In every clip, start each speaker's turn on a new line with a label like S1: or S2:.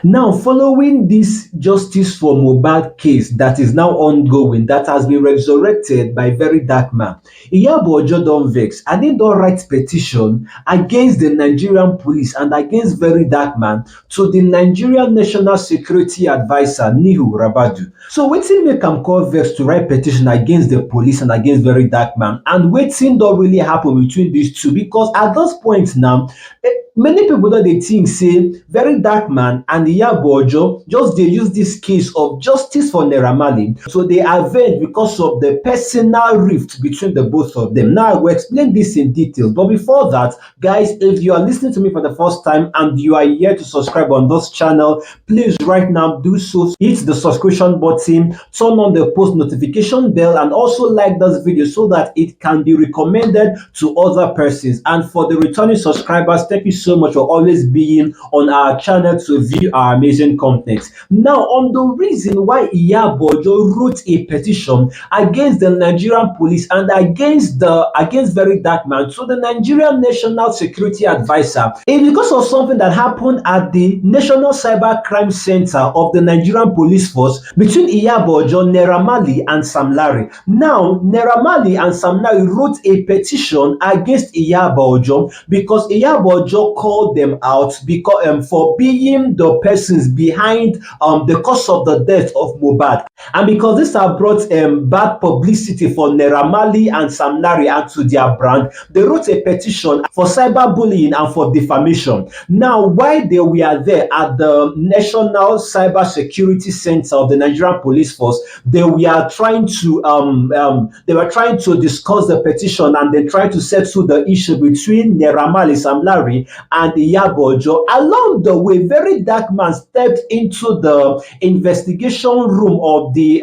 S1: Now, following this Justice for Mohbad case that is now ongoing, that has been resurrected by VeryDarkMan, Iyabo Ojo don vex and im don write petition against the Nigerian police and against VeryDarkMan to the Nigerian National Security Adviser Nuhu Ribadu. So wetin make am come vex to write petition against the police and against VeryDarkMan, and wetin don really happen between these two? Because at this point now, many people don dey think say VeryDarkMan and Iyabo Ojo just dey use this case of justice for Naira Marley to dey avenge because of the personal rift between the both of them. Now I will explain this in detail, but before that, guys, if you are listening to me for the first time and you are here to subscribe on this channel, please right now do so. Hit the subscription button, turn on the post notification bell, and also like this video so that it can be recommended to other persons. And for the returning subscribers, thank you so much for always being on our channel to view our amazing content. Now, on the reason why Iyabo Ojo wrote a petition against the Nigerian police and against VeryDarkMan to the Nigerian National Security Adviser is because of something that happened at the National Cyber Crime Center of the Nigerian Police Force between Iyabo Ojo, Naira Marley, and Sam Larry. Now, Naira Marley and Sam Larry wrote a petition against Iyabo Ojo because Iyabo Ojo called them out because for being the persons behind the cause of the death of Mohbad, and because this has brought bad publicity for Naira Marley and Sam Larry and to their brand, they wrote a petition for cyberbullying and for defamation. Now, while they were there at the National Cyber Security Center of the Nigerian Police Force, they were trying to discuss the petition and then try to settle the issue between Naira Marley, Sam Larry, and Iyabo Ojo. Along the way, VeryDarkMan stepped into the investigation room of the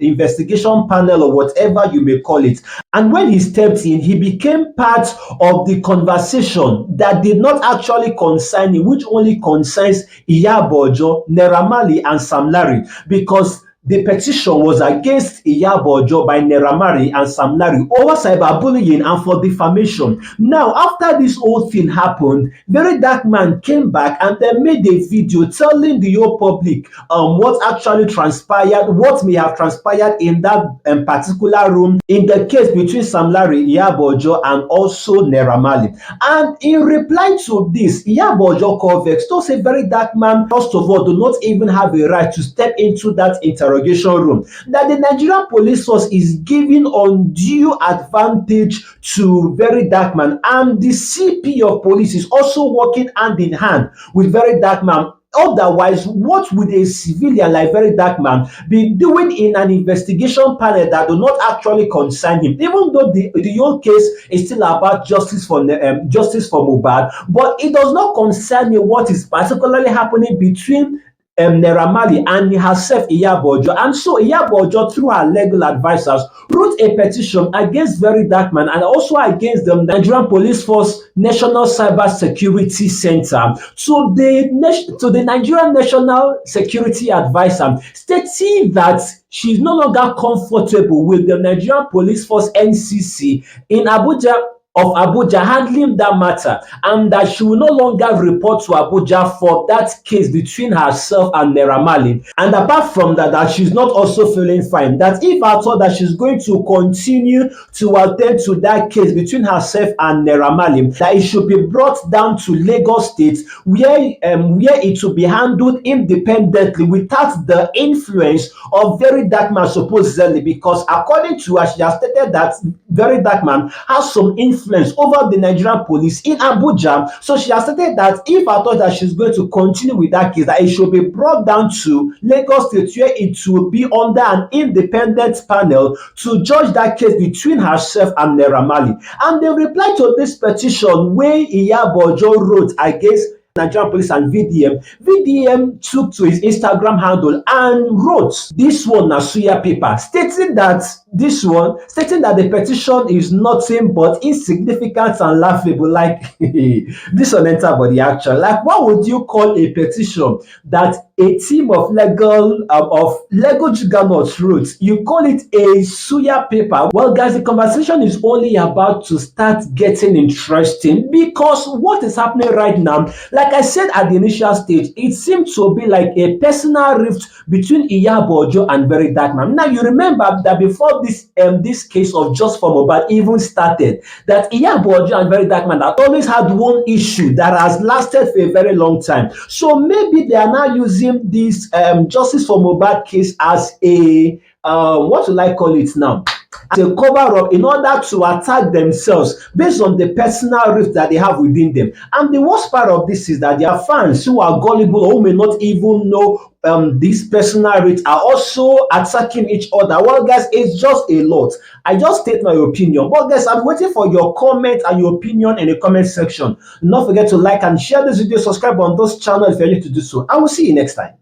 S1: investigation panel, or whatever you may call it. And when he stepped in, he became part of the conversation that did not actually concern him, which only concerns Iyabo Ojo, Naira Marley, and Sam Larry, because the petition was against Iyabo Ojo by Naira Marley and Sam Larry over cyberbullying and for defamation. Now, after this whole thing happened, VeryDarkMan came back and then made a video telling the whole public what actually transpired, what may have transpired in that particular room in the case between Sam Larry, Iyabo Ojo, and also Naira Marley. And in reply to this, Iyabo Ojo called vex to say VeryDarkMan, first of all, do not even have a right to step into that interrogation room, that the Nigerian police force is giving undue advantage to VeryDarkMan, and the CP of police is also working hand in hand with VeryDarkMan. Otherwise, what would a civilian like VeryDarkMan be doing in an investigation panel that do not actually concern him? Even though the whole case is still about justice for Mohbad, but it does not concern me what is particularly happening between Naira Marley and herself, Iyabo Ojo. And so Iyabo Ojo, through her legal advisors, wrote a petition against VeryDarkMan and also against the Nigerian Police Force National Cyber Security Center to the Nigerian National Security Advisor, stating that she is no longer comfortable with the Nigerian Police Force NCC in Abuja handling that matter, and that she will no longer report to Abuja for that case between herself and Naira Marley. And apart from that, that she's not also feeling fine, that if at all that she's going to continue to attend to that case between herself and Naira Marley, that it should be brought down to Lagos State, where it will be handled independently without the influence of VeryDarkMan, supposedly, because according to her, she has stated that VeryDarkMan has some influence over the Nigerian police in Abuja. So she has stated that if I thought that she's going to continue with that case, that it should be brought down to Lagos State, where it will be under an independent panel to judge that case between herself and Naira Marley. And they replied to this petition where Iyabo Ojo wrote against Nigerian police and VDM. VDM took to his Instagram handle and wrote this one na Suya paper, stating that this one stating that the petition is nothing but insignificant and laughable. Like this one enter body action. Like, what would you call a petition that a team of Lego juggernauts wrote? You call it a Suya paper? Well, guys, the conversation is only about to start getting interesting, because what is happening right now, like I said at the initial stage, it seemed to be like a personal rift between Iyabo Ojo and VeryDarkMan. Now, you remember that before this case of Just for Mohbad even started, that Iyabo Ojo and VeryDarkMan had always had one issue that has lasted for a very long time. So maybe they are now using this Justice for Mohbad case as a what will I call it now? As a cover up in order to attack themselves based on the personal rift that they have within them. And the worst part of this is that their fans who are gullible or who may not even know these personal rift are also attacking each other. Well, guys, it's just a lot. I just state my opinion. But guys, I'm waiting for your comment and your opinion in the comment section. Do not forget to like and share this video, subscribe on this channel if you're new to do so. I will see you next time.